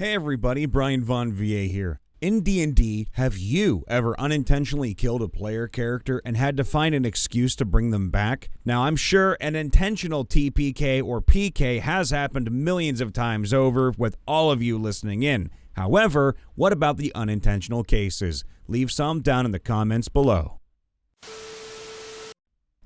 Hey everybody, Brian Von VA here. In D&D, have you ever unintentionally killed a player character and had to find an excuse to bring them back? Now, I'm sure an intentional TPK or PK has happened millions of times over with all of you listening in. However, what about the unintentional cases? Leave some down in the comments below.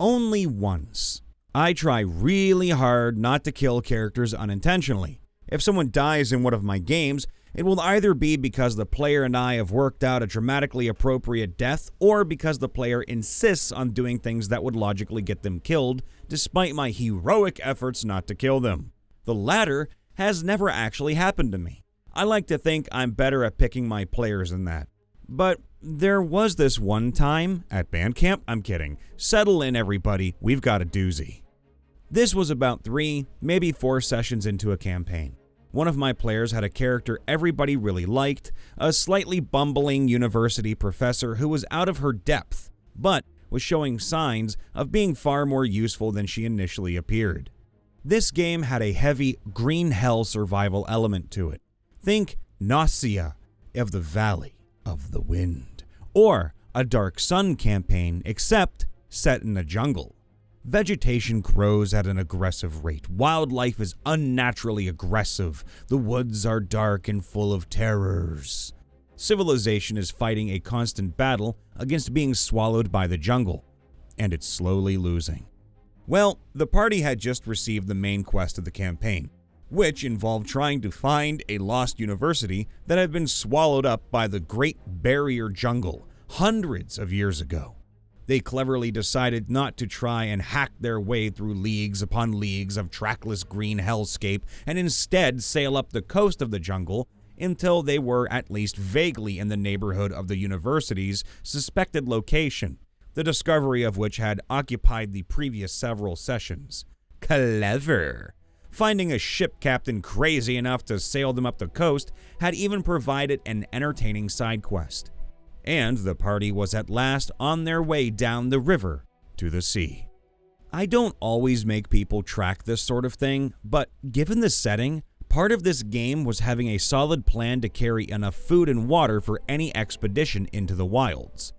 Only once. I try really hard not to kill characters unintentionally. If someone dies in one of my games, it will either be because the player and I have worked out a dramatically appropriate death, or because the player insists on doing things that would logically get them killed, despite my heroic efforts not to kill them. The latter has never actually happened to me. I like to think I'm better at picking my players than that. But there was this one time at band camp. I'm kidding. Settle in, everybody. We've got a doozy. This was about 3, maybe 4 sessions into a campaign. One of my players had a character everybody really liked, a slightly bumbling university professor who was out of her depth, but was showing signs of being far more useful than she initially appeared. This game had a heavy green hell survival element to it. Think Nausea of the Valley of the Wind, or a Dark Sun campaign, except set in a jungle. Vegetation grows at an aggressive rate. Wildlife is unnaturally aggressive. The woods are dark and full of terrors. Civilization is fighting a constant battle against being swallowed by the jungle, and it's slowly losing. Well, the party had just received the main quest of the campaign, which involved trying to find a lost university that had been swallowed up by the Great Barrier Jungle hundreds of years ago. They cleverly decided not to try and hack their way through leagues upon leagues of trackless green hellscape and instead sail up the coast of the jungle until they were at least vaguely in the neighborhood of the university's suspected location, the discovery of which had occupied the previous several sessions. Clever. Finding a ship captain crazy enough to sail them up the coast had even provided an entertaining side quest. And the party was at last on their way down the river to the sea. I don't always make people track this sort of thing, but given the setting, part of this game was having a solid plan to carry enough food and water for any expedition into the wilds.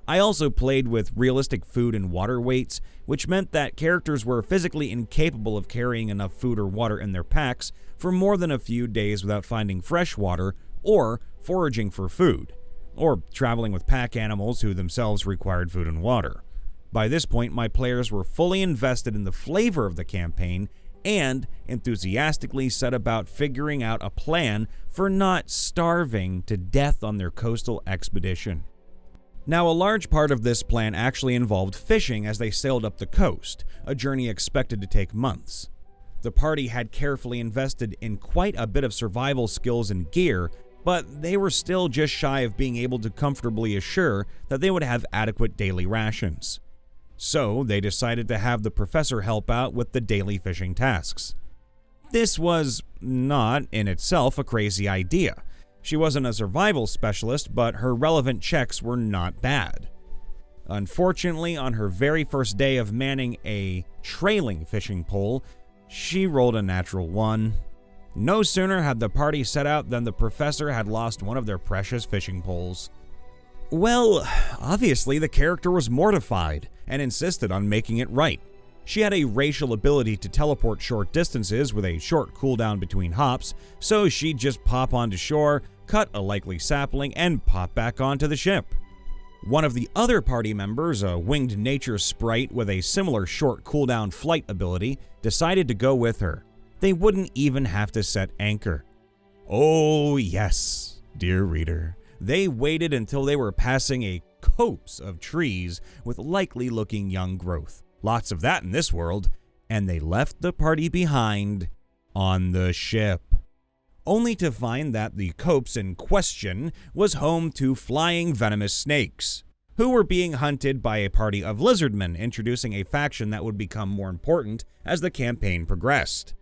I also played with realistic food and water weights, which meant that characters were physically incapable of carrying enough food or water in their packs for more than a few days without finding fresh water or foraging for food, or traveling with pack animals who themselves required food and water. By this point, my players were fully invested in the flavor of the campaign and enthusiastically set about figuring out a plan for not starving to death on their coastal expedition. Now, a large part of this plan actually involved fishing as they sailed up the coast, a journey expected to take months. The party had carefully invested in quite a bit of survival skills and gear, but they were still just shy of being able to comfortably assure that they would have adequate daily rations. So they decided to have the professor help out with the daily fishing tasks. This was not in itself a crazy idea. She wasn't a survival specialist, but her relevant checks were not bad. Unfortunately, on her very first day of manning a trailing fishing pole, she rolled a natural 1. No sooner had the party set out than the professor had lost one of their precious fishing poles. Well, obviously the character was mortified and insisted on making it right. She had a racial ability to teleport short distances with a short cooldown between hops, so she'd just pop onto shore, cut a likely sapling, and pop back onto the ship. One of the other party members, a winged nature sprite with a similar short cooldown flight ability, decided to go with her. They wouldn't even have to set anchor. Oh yes, dear reader, they waited until they were passing a copse of trees with likely looking young growth. Lots of that in this world, and they left the party behind on the ship, only to find that the copse in question was home to flying venomous snakes, who were being hunted by a party of lizardmen, introducing a faction that would become more important as the campaign progressed.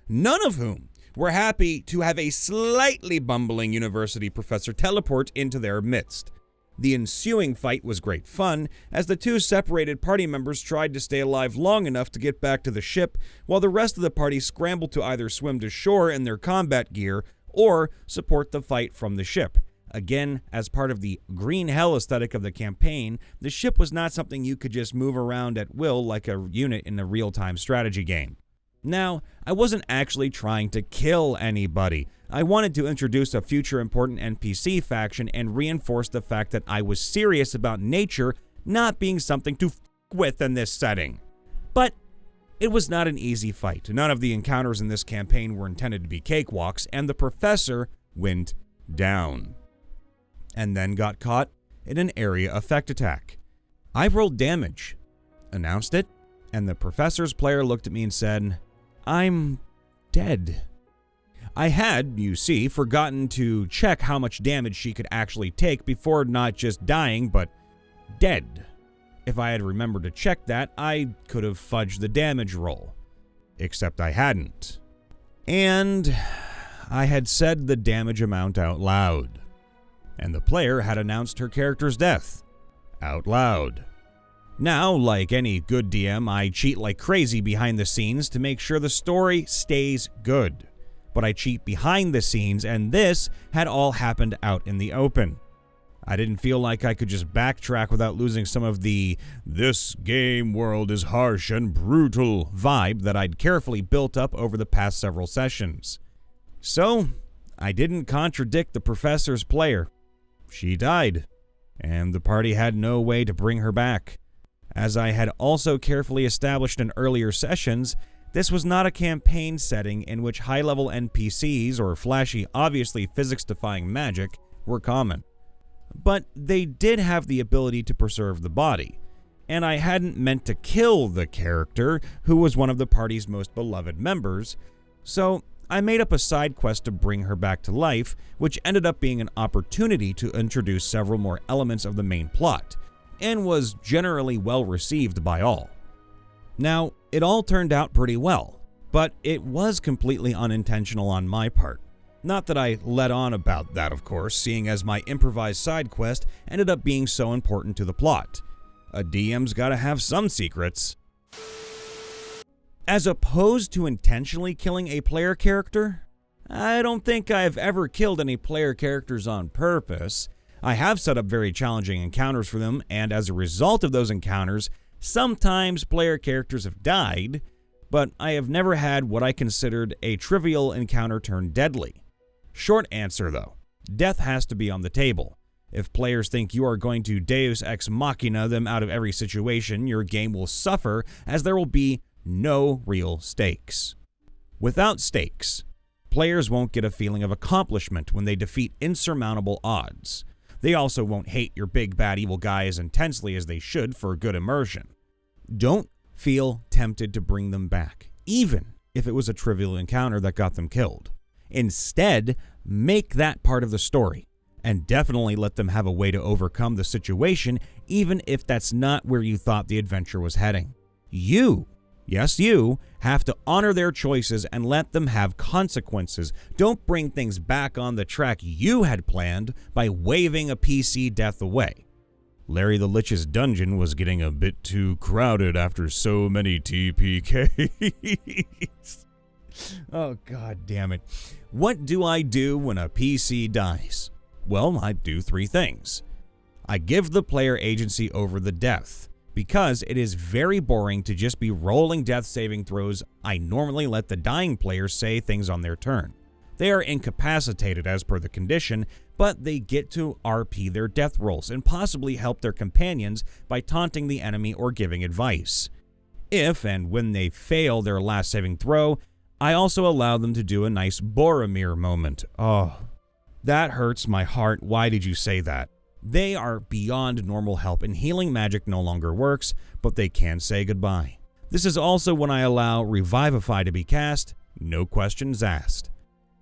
None of whom were happy to have a slightly bumbling university professor teleport into their midst. The ensuing fight was great fun, as the two separated party members tried to stay alive long enough to get back to the ship, while the rest of the party scrambled to either swim to shore in their combat gear or support the fight from the ship. Again, as part of the green hell aesthetic of the campaign, the ship was not something you could just move around at will like a unit in a real-time strategy game. Now, I wasn't actually trying to kill anybody. I wanted to introduce a future important NPC faction and reinforce the fact that I was serious about nature not being something to f with in this setting. But it was not an easy fight. None of the encounters in this campaign were intended to be cakewalks, and the professor went down. And then got caught in an area effect attack. I rolled damage, announced it, and the professor's player looked at me and said, "I'm dead." I had, you see, forgotten to check how much damage she could actually take before not just dying, but dead. If I had remembered to check that, I could have fudged the damage roll. Except I hadn't. And I had said the damage amount out loud. And the player had announced her character's death out loud. Now, like any good DM, I cheat like crazy behind the scenes to make sure the story stays good. But I cheat behind the scenes, and this had all happened out in the open. I didn't feel like I could just backtrack without losing some of the "this game world is harsh and brutal" vibe that I'd carefully built up over the past several sessions. So, I didn't contradict the professor's player. She died, and the party had no way to bring her back. As I had also carefully established in earlier sessions, this was not a campaign setting in which high-level NPCs or flashy, obviously physics-defying magic were common. But they did have the ability to preserve the body, and I hadn't meant to kill the character, who was one of the party's most beloved members, so I made up a side quest to bring her back to life, which ended up being an opportunity to introduce several more elements of the main plot, and was generally well received by all. Now, it all turned out pretty well, but it was completely unintentional on my part. Not that I let on about that, of course, seeing as my improvised side quest ended up being so important to the plot. A DM's gotta have some secrets. As opposed to intentionally killing a player character, I don't think I've ever killed any player characters on purpose. I have set up very challenging encounters for them, and as a result of those encounters, sometimes player characters have died, but I have never had what I considered a trivial encounter turn deadly. Short answer though, death has to be on the table. If players think you are going to Deus Ex Machina them out of every situation, your game will suffer, as there will be no real stakes. Without stakes, players won't get a feeling of accomplishment when they defeat insurmountable odds. They also won't hate your big bad evil guy as intensely as they should for good immersion. Don't feel tempted to bring them back, even if it was a trivial encounter that got them killed. Instead, make that part of the story, and definitely let them have a way to overcome the situation, even if that's not where you thought the adventure was heading. You, yes you, have to honor their choices and let them have consequences. Don't bring things back on the track you had planned by waving a PC death away. Larry the Lich's dungeon was getting a bit too crowded after so many TPKs. Oh, god damn it. What do I do when a PC dies? Well, I do three things. I give the player agency over the death, because it is very boring to just be rolling death saving throws. I normally let the dying player say things on their turn. They are incapacitated as per the condition, but they get to RP their death rolls and possibly help their companions by taunting the enemy or giving advice. If and when they fail their last saving throw, I also allow them to do a nice Boromir moment. Oh, that hurts my heart. Why did you say that? They are beyond normal help, and healing magic no longer works, but they can say goodbye. This is also when I allow Revivify to be cast, no questions asked.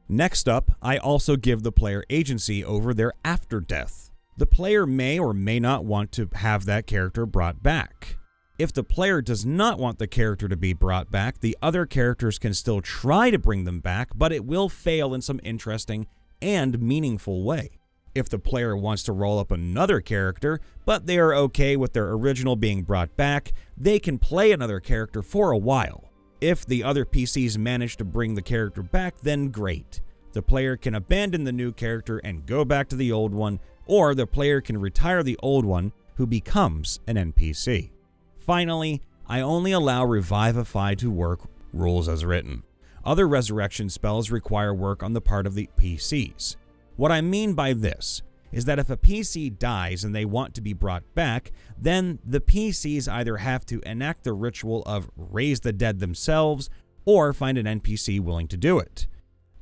Next up, I also give the player agency over their after death. The player may or may not want to have that character brought back. If the player does not want the character to be brought back, the other characters can still try to bring them back, but it will fail in some interesting and meaningful way. If the player wants to roll up another character, but they are okay with their original being brought back, they can play another character for a while. If the other PCs manage to bring the character back, then great. The player can abandon the new character and go back to the old one, or the player can retire the old one who becomes an NPC. Finally, I only allow Revivify to work rules as written. Other resurrection spells require work on the part of the PCs. What I mean by this is that if a PC dies and they want to be brought back, then the PCs either have to enact the ritual of raise the dead themselves or find an NPC willing to do it.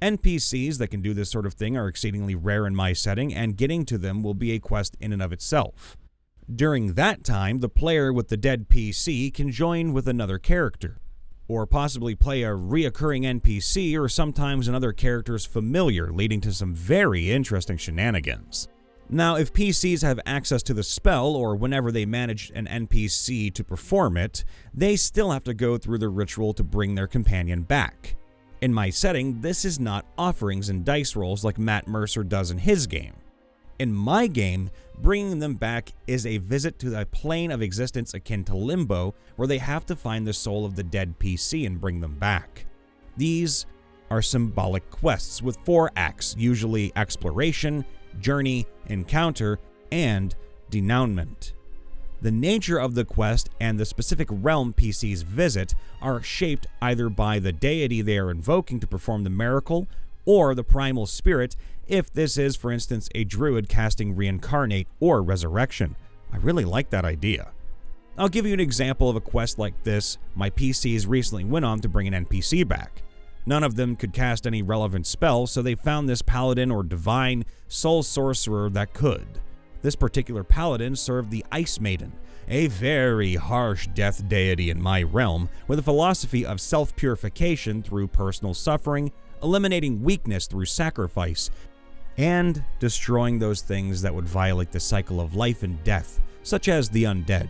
NPCs that can do this sort of thing are exceedingly rare in my setting, and getting to them will be a quest in and of itself. During that time, the player with the dead PC can join with another character, or possibly play a reoccurring NPC or sometimes another character's familiar, leading to some very interesting shenanigans. Now, if PCs have access to the spell, or whenever they manage an NPC to perform it, they still have to go through the ritual to bring their companion back. In my setting, this is not offerings and dice rolls like Matt Mercer does in his game. In my game, bringing them back is a visit to a plane of existence akin to Limbo, where they have to find the soul of the dead PC and bring them back. These are symbolic quests with 4 acts, usually exploration, journey, encounter, and denouement. The nature of the quest and the specific realm PCs visit are shaped either by the deity they are invoking to perform the miracle, or the primal spirit, if this is, for instance, a druid casting reincarnate or resurrection. I really like that idea. I'll give you an example of a quest like this my PCs recently went on to bring an NPC back. None of them could cast any relevant spell, so they found this paladin or divine soul sorcerer that could. This particular paladin served the Ice Maiden, a very harsh death deity in my realm, with a philosophy of self-purification through personal suffering, eliminating weakness through sacrifice, and destroying those things that would violate the cycle of life and death, such as the undead.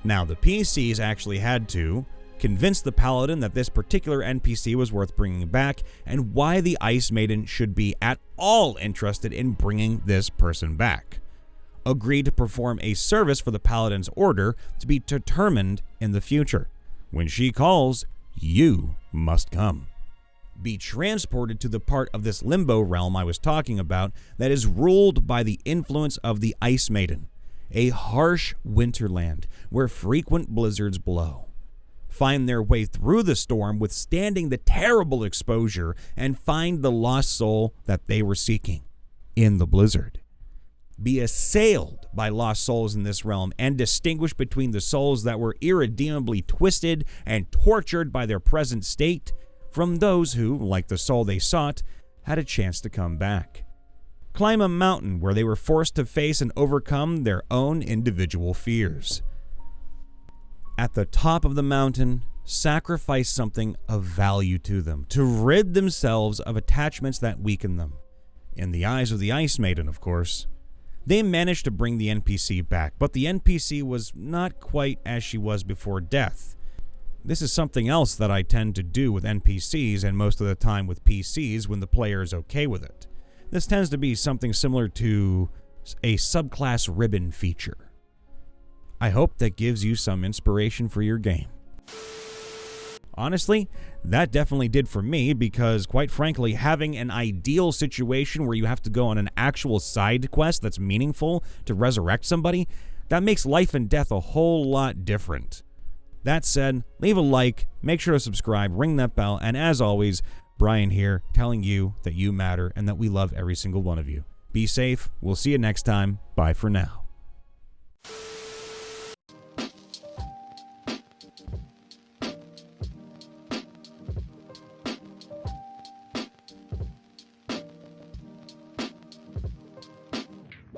Now, the PCs actually had to convince the paladin that this particular NPC was worth bringing back, and why the Ice Maiden should be at all interested in bringing this person back. Agreed to perform a service for the paladin's order to be determined in the future. When she calls, you must come. Be transported to the part of this limbo realm I was talking about that is ruled by the influence of the Ice Maiden, a harsh winterland where frequent blizzards blow. Find their way through the storm, withstanding the terrible exposure, and find the lost soul that they were seeking in the blizzard. Be assailed by lost souls in this realm and distinguish between the souls that were irredeemably twisted and tortured by their present state from those who, like the soul they sought, had a chance to come back. Climb a mountain where they were forced to face and overcome their own individual fears. At the top of the mountain, sacrifice something of value to them, to rid themselves of attachments that weaken them. In the eyes of the Ice Maiden, of course. They managed to bring the NPC back, but the NPC was not quite as she was before death. This is something else that I tend to do with NPCs and most of the time with PCs when the player is okay with it. This tends to be something similar to a subclass ribbon feature. I hope that gives you some inspiration for your game. Honestly, that definitely did for me because, quite frankly, having an ideal situation where you have to go on an actual side quest that's meaningful to resurrect somebody, that makes life and death a whole lot different. That said, leave a like, make sure to subscribe, ring that bell, and as always, Brian here telling you that you matter and that we love every single one of you. Be safe. We'll see you next time. Bye for now.